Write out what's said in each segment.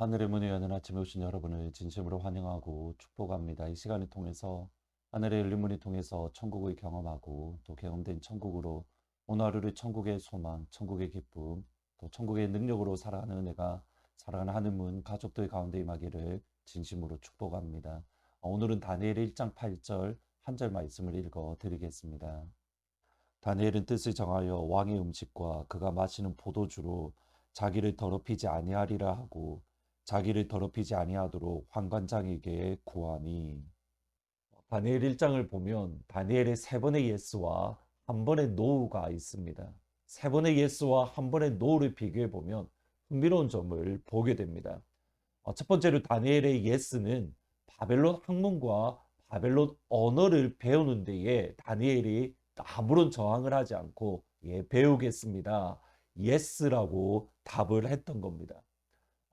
하늘의 문을 여는 아침에 오신 여러분을 진심으로 환영하고 축복합니다. 이 시간을 통해서 하늘의 열린 문을 통해서 천국을 경험하고 또 경험된 천국으로 오늘 하루를 천국의 소망, 천국의 기쁨, 또 천국의 능력으로 살아가는 은혜가 살아가는 하늘문 가족들 가운데 임하기를 진심으로 축복합니다. 오늘은 다니엘 1장 8절 한 절 말씀을 읽어 드리겠습니다. 다니엘은 뜻을 정하여 왕의 음식과 그가 마시는 포도주로 자기를 더럽히지 아니하리라 하고 자기를 더럽히지 아니하도록 환관장에게 구하니. 다니엘 1장을 보면 다니엘의 세 번의 예스와 한 번의 노우가 있습니다. 세 번의 예스와 한 번의 노우를 비교해 보면 흥미로운 점을 보게 됩니다. 첫 번째로 다니엘의 예스는 바벨론 학문과 바벨론 언어를 배우는 데에 다니엘이 아무런 저항을 하지 않고 배우겠습니다. 예스라고 답을 했던 겁니다.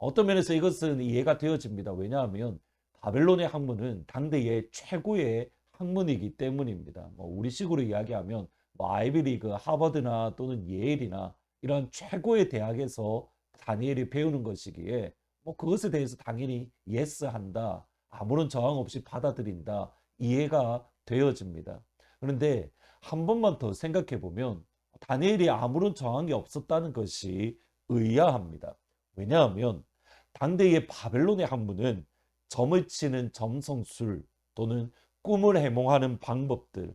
어떤 면에서 이것은 이해가 되어집니다. 왜냐하면 바벨론의 학문은 당대의 최고의 학문이기 때문입니다. 우리식으로 이야기하면 아이비리그, 하버드나 또는 예일이나 이런 최고의 대학에서 다니엘이 배우는 것이기에 그것에 대해서 당연히 예스 한다, 아무런 저항 없이 받아들인다, 이해가 되어집니다. 그런데 한 번만 더 생각해 보면 다니엘이 아무런 저항이 없었다는 것이 의아합니다. 왜냐하면 당대의 바벨론의 학문은 점을 치는 점성술 또는 꿈을 해몽하는 방법들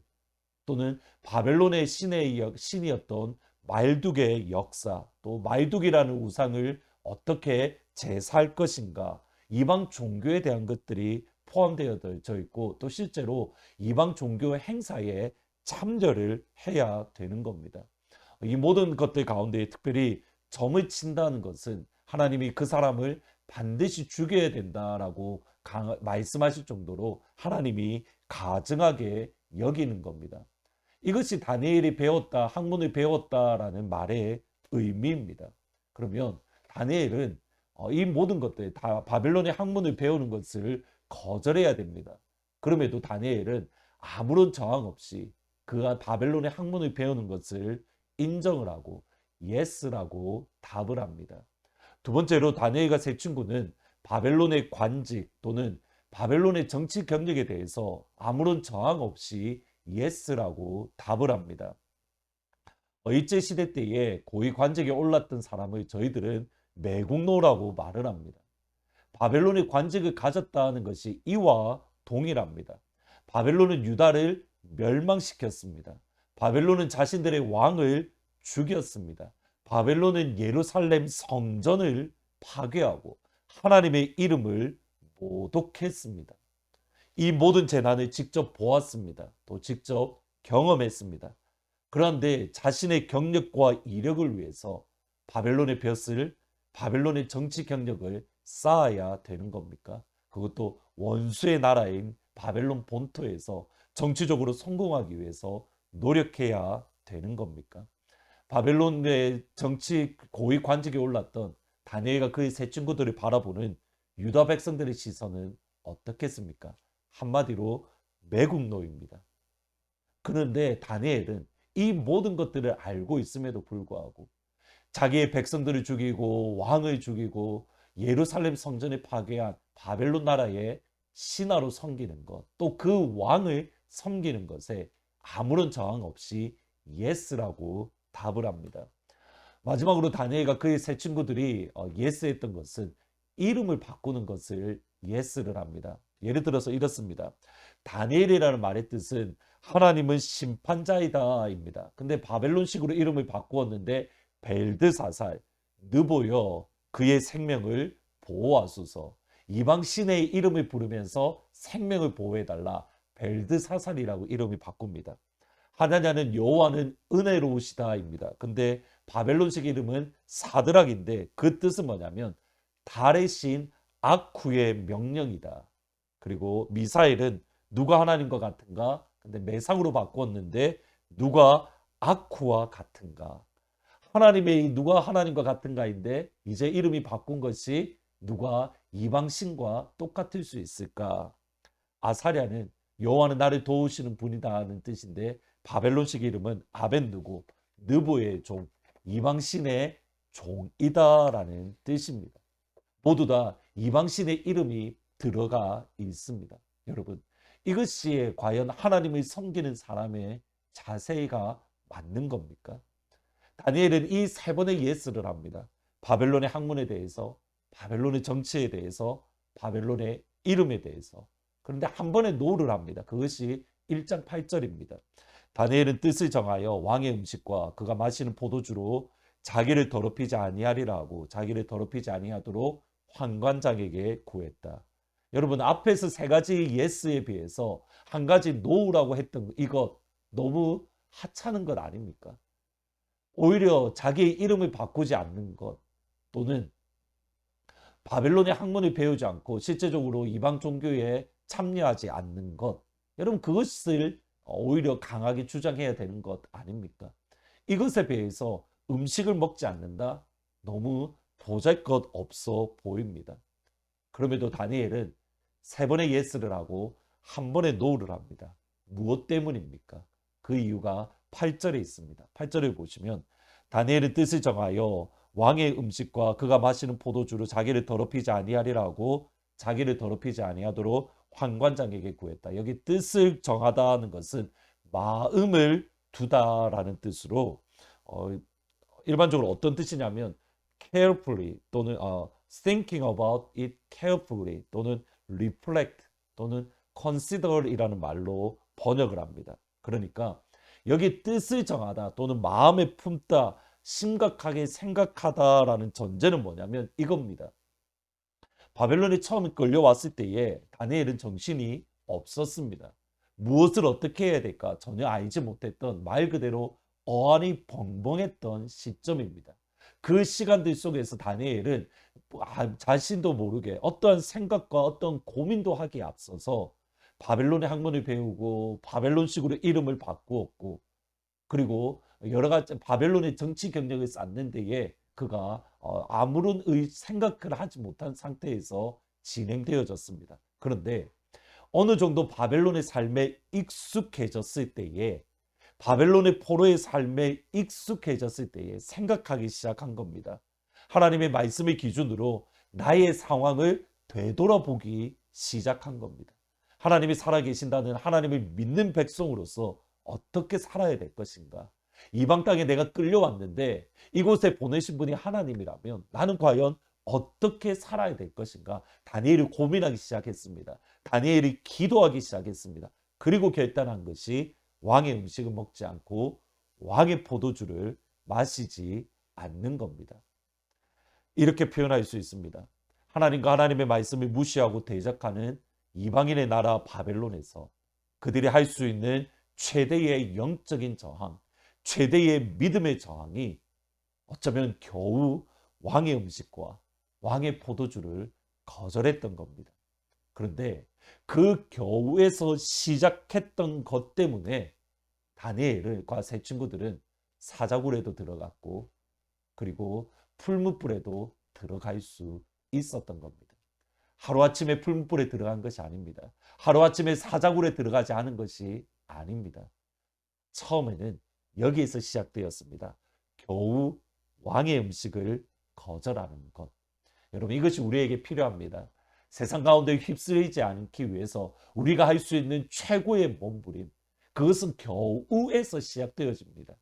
또는 바벨론의 신이었던 말둑의 역사, 또 말둑이라는 우상을 어떻게 제사할 것인가, 이방 종교에 대한 것들이 포함되어져 있고 또 실제로 이방 종교 행사에 참여를 해야 되는 겁니다. 이 모든 것들 가운데 특별히 점을 친다는 것은 하나님이 그 사람을 반드시 죽여야 된다라고 말씀하실 정도로 하나님이 가증하게 여기는 겁니다. 이것이 다니엘이 배웠다, 학문을 배웠다라는 말의 의미입니다. 그러면 다니엘은 이 모든 것들 다 바벨론의 학문을 배우는 것을 거절해야 됩니다. 그럼에도 다니엘은 아무런 저항 없이 그가 바벨론의 학문을 배우는 것을 인정을 하고 예스라고 답을 합니다. 두 번째로 다니엘과 세 친구는 바벨론의 관직 또는 바벨론의 정치 경력에 대해서 아무런 저항 없이 예스라고 답을 합니다. 일제시대 때에 고위 관직에 올랐던 사람을 저희들은 매국노라고 말을 합니다. 바벨론의 관직을 가졌다는 것이 이와 동일합니다. 바벨론은 유다를 멸망시켰습니다. 바벨론은 자신들의 왕을 죽였습니다. 바벨론은 예루살렘 성전을 파괴하고 하나님의 이름을 모독했습니다. 이 모든 재난을 직접 보았습니다. 또 직접 경험했습니다. 그런데 자신의 경력과 이력을 위해서 바벨론의 벼슬, 바벨론의 정치 경력을 쌓아야 되는 겁니까? 그것도 원수의 나라인 바벨론 본토에서 정치적으로 성공하기 위해서 노력해야 되는 겁니까? 바벨론의 정치 고위 관직에 올랐던 다니엘과 그의 세 친구들을 바라보는 유다 백성들의 시선은 어떻겠습니까? 한마디로 매국노입니다. 그런데 다니엘은 이 모든 것들을 알고 있음에도 불구하고 자기의 백성들을 죽이고 왕을 죽이고 예루살렘 성전을 파괴한 바벨론 나라의 신하로 섬기는 것, 또 그 왕을 섬기는 것에 아무런 저항 없이 예스라고 답을 합니다. 마지막으로 다니엘과 그의 세 친구들이 예스했던 것은 이름을 바꾸는 것을 예스를 합니다. 예를 들어서 이렇습니다. 다니엘이라는 말의 뜻은 하나님은 심판자이다입니다. 근데 바벨론식으로 이름을 바꾸었는데 벨드사살, 느보여 그의 생명을 보호하소서. 이방 신의 이름을 부르면서 생명을 보호해달라. 벨드사살이라고 이름을 바꿉니다. 하나냐는 여호와는 은혜로우시다입니다. 근데 바벨론식 이름은 사드락인데 그 뜻은 뭐냐면 달의 신 아쿠의 명령이다. 그리고 미사일은 누가 하나님과 같은가? 근데 매상으로 바꿨는데 누가 아쿠와 같은가? 하나님의 누가 하나님과 같은가인데 이제 이름이 바꾼 것이 누가 이방신과 똑같을 수 있을까? 아사랴는 여호와는 나를 도우시는 분이다는 뜻인데 바벨론식 이름은 아벤누고 느보의 종, 이방신의 종이다라는 뜻입니다. 모두 다 이방신의 이름이 들어가 있습니다. 여러분, 이것이 과연 하나님을 섬기는 사람의 자세가 맞는 겁니까? 다니엘은 이 세 번의 예스를 합니다. 바벨론의 학문에 대해서, 바벨론의 정치에 대해서, 바벨론의 이름에 대해서. 그런데 한 번에 노를 합니다. 그것이 1장 8절입니다. 다니엘은 뜻을 정하여 왕의 음식과 그가 마시는 포도주로 자기를 더럽히지 아니하리라 하고 자기를 더럽히지 아니하도록 환관장에게 구했다. 여러분, 앞에서 세 가지 예스에 비해서 한 가지 노라고 했던 이것 너무 하찮은 것 아닙니까? 오히려 자기의 이름을 바꾸지 않는 것, 또는 바벨론의 학문을 배우지 않고 실제적으로 이방 종교에 참여하지 않는 것, 여러분, 그것을 오히려 강하게 주장해야 되는 것 아닙니까? 이것에 비해서 음식을 먹지 않는다? 너무 보잘것없어 보입니다. 그럼에도 다니엘은 세 번의 예스를 하고 한 번의 노를 합니다. 무엇 때문입니까? 그 이유가 8절에 있습니다. 8절을 보시면 다니엘의 뜻을 정하여 왕의 음식과 그가 마시는 포도주로 자기를 더럽히지 아니하리라고 자기를 더럽히지 아니하도록 환관장에게 구했다. 여기 뜻을 정하다는 것은 마음을 두다라는 뜻으로 일반적으로 어떤 뜻이냐면 carefully 또는 thinking about it carefully 또는 reflect 또는 consider이라는 말로 번역을 합니다. 그러니까 여기 뜻을 정하다 또는 마음에 품다, 심각하게 생각하다라는 전제는 뭐냐면 이겁니다. 바벨론에 처음 끌려왔을 때에 다니엘은 정신이 없었습니다. 무엇을 어떻게 해야 될까 전혀 알지 못했던, 말 그대로 어안이 벙벙했던 시점입니다. 그 시간들 속에서 다니엘은 자신도 모르게 어떠한 생각과 어떤 고민도 하기에 앞서서 바벨론의 학문을 배우고 바벨론식으로 이름을 바꾸었고, 그리고 여러 가지 바벨론의 정치 경력을 쌓는 데에 그가 아무런 생각을 하지 못한 상태에서 진행되어졌습니다. 그런데 어느 정도 바벨론의 삶에 익숙해졌을 때에, 바벨론의 포로의 삶에 익숙해졌을 때에 생각하기 시작한 겁니다. 하나님의 말씀의 기준으로 나의 상황을 되돌아보기 시작한 겁니다. 하나님이 살아계신다는 하나님을 믿는 백성으로서 어떻게 살아야 될 것인가? 이방 땅에 내가 끌려왔는데 이곳에 보내신 분이 하나님이라면 나는 과연 어떻게 살아야 될 것인가? 다니엘이 고민하기 시작했습니다. 다니엘이 기도하기 시작했습니다. 그리고 결단한 것이 왕의 음식을 먹지 않고 왕의 포도주를 마시지 않는 겁니다. 이렇게 표현할 수 있습니다. 하나님과 하나님의 말씀을 무시하고 대적하는 이방인의 나라 바벨론에서 그들이 할 수 있는 최대의 영적인 저항, 최대의 믿음의 저항이 어쩌면 겨우 왕의 음식과 왕의 포도주를 거절했던 겁니다. 그런데 그 겨우에서 시작했던 것 때문에 다니엘과 세 친구들은 사자굴에도 들어갔고, 그리고 풀무불에도 들어갈 수 있었던 겁니다. 하루아침에 풀무불에 들어간 것이 아닙니다. 하루아침에 사자굴에 들어가지 않은 것이 아닙니다. 처음에는 여기에서 시작되었습니다. 겨우 왕의 음식을 거절하는 것. 여러분, 이것이 우리에게 필요합니다. 세상 가운데 휩쓸리지 않기 위해서 우리가 할 수 있는 최고의 몸부림, 그것은 겨우에서 시작되어집니다.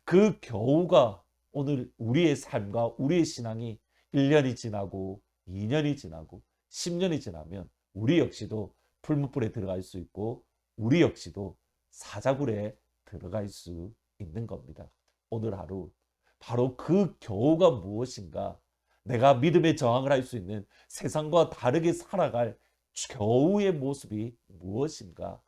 그 겨우가 오늘 우리의 삶과 우리의 신앙이 1년이 지나고 2년이 지나고 10년이 지나면 우리 역시도 풀무불에 들어갈 수 있고 우리 역시도 사자굴에 들어갈 수 있는 겁니다. 오늘 하루 바로 그 겨우가 무엇인가, 내가 믿음의 저항을 할 수 있는 세상과 다르게 살아갈 겨우의 모습이 무엇인가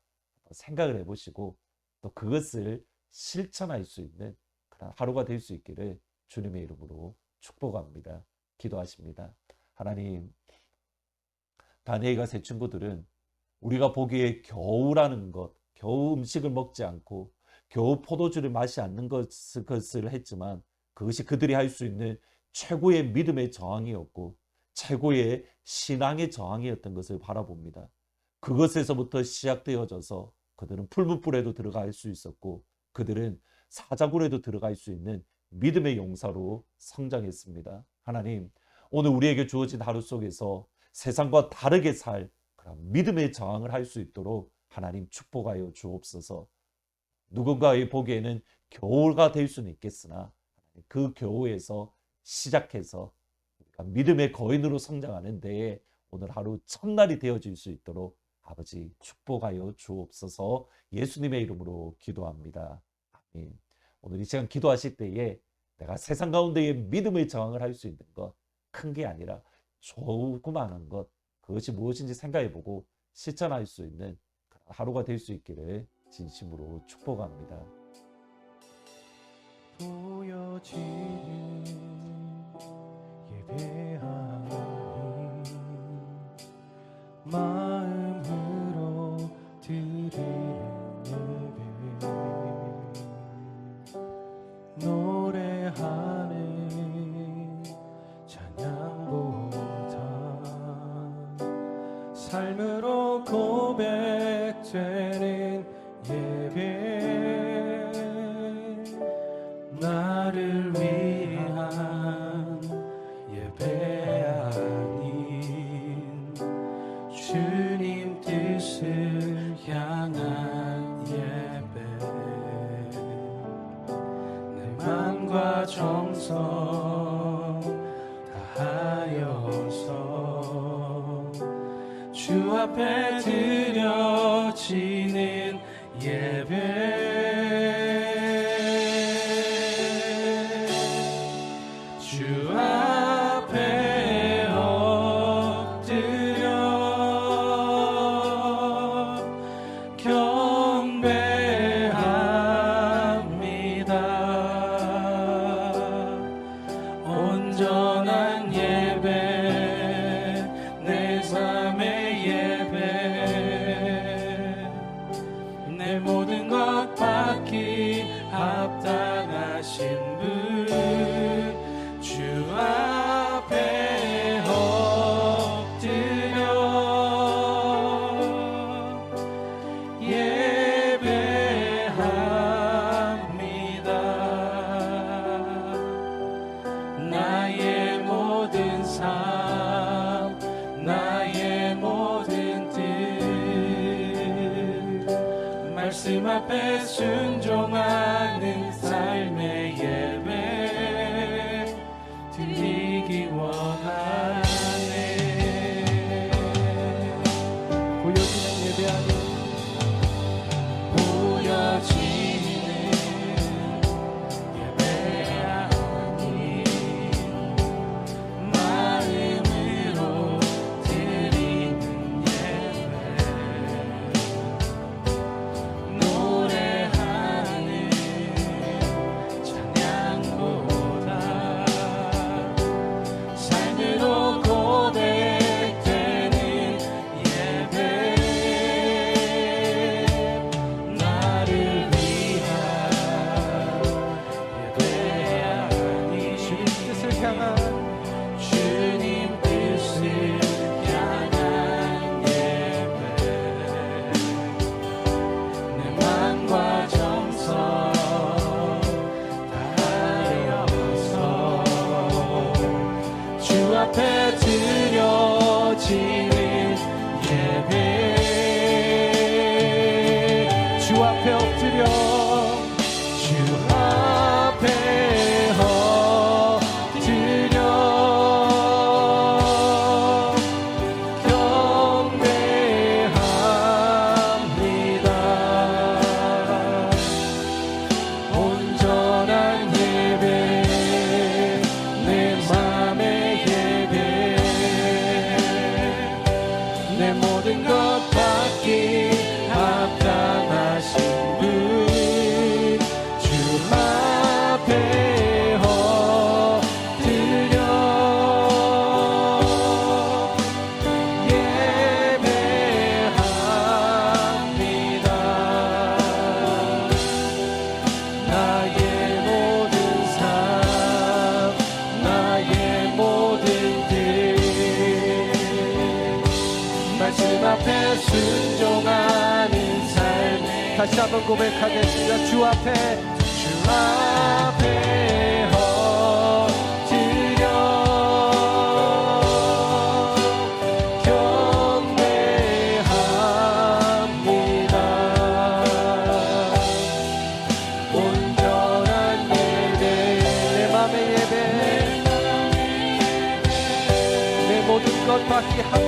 생각을 해보시고 또 그것을 실천할 수 있는 그런 하루가 될 수 있기를 주님의 이름으로 축복합니다. 기도하십니다. 하나님, 다니엘과 세 친구들은 우리가 보기에 겨우라는 것, 겨우 음식을 먹지 않고 겨우 포도주를 마시 않는 것을 했지만 그것이 그들이 할 수 있는 최고의 믿음의 저항이었고 최고의 신앙의 저항이었던 것을 바라봅니다. 그것에서부터 시작되어져서 그들은 풀무불에도 들어갈 수 있었고 그들은 사자굴에도 들어갈 수 있는 믿음의 용사로 성장했습니다. 하나님, 오늘 우리에게 주어진 하루 속에서 세상과 다르게 살 그런 믿음의 저항을 할 수 있도록 하나님 축복하여 주옵소서. 누군가의 보기에는 교우가 될 수는 있겠으나 그 교우에서 시작해서 믿음의 거인으로 성장하는 데에 오늘 하루 첫날이 되어질 수 있도록 아버지 축복하여 주옵소서. 예수님의 이름으로 기도합니다. 아멘. 오늘 이 시간 기도하실 때에 내가 세상 가운데에 믿음의 저항을 할 수 있는 것, 큰 게 아니라 조그마한 것, 그것이 무엇인지 생각해보고 실천할 수 있는 하루가 될 수 있기를 진심으로 축복합니다. 보여지는 예배하니 마음으로 드리는 예배 노래하는 찬양보다 삶으로 고백되는 예배 나를 위한 예배 아닌 주님 뜻을 향한 예배 내 맘과 정성 다하여서 주 앞에 드려지는 예배 주 앞에 엎드려 경배합니다. 온전한 예배 내 삶의 예배 내 모든 것 받기 합당하신 분 주 앞에 엎드려 예배합니다. 나의 모든 삶 나의 모든 뜻 말씀 앞에 순종하는 삶의 예배 드리기 원하네. 보여지는 예배 아닌 보여지는 예배 아닌 마음으로 드리는 예배 노래하는 찬양보다 삶으로 고백되는 예배 나를 위한 예배 아닌 주님 뜻을 향한 주님 뜻을 향한 예배 내 맘과 정성 다하여서 주 앞에 드려지는 예배 주 앞에 엎드려 주 앞에 엎드려 경배합니다. 온전한 예배 내 맘의 예배 내 모든 것 받기 합당하신 분 주 앞에 엎드려 예배합니다. 나의 모든 삶 나의 모든 뜻 말씀 앞에 순종하는 삶 다시 한번 고백하겠습니다. 주 앞에 엎드려 받게 하옵소서.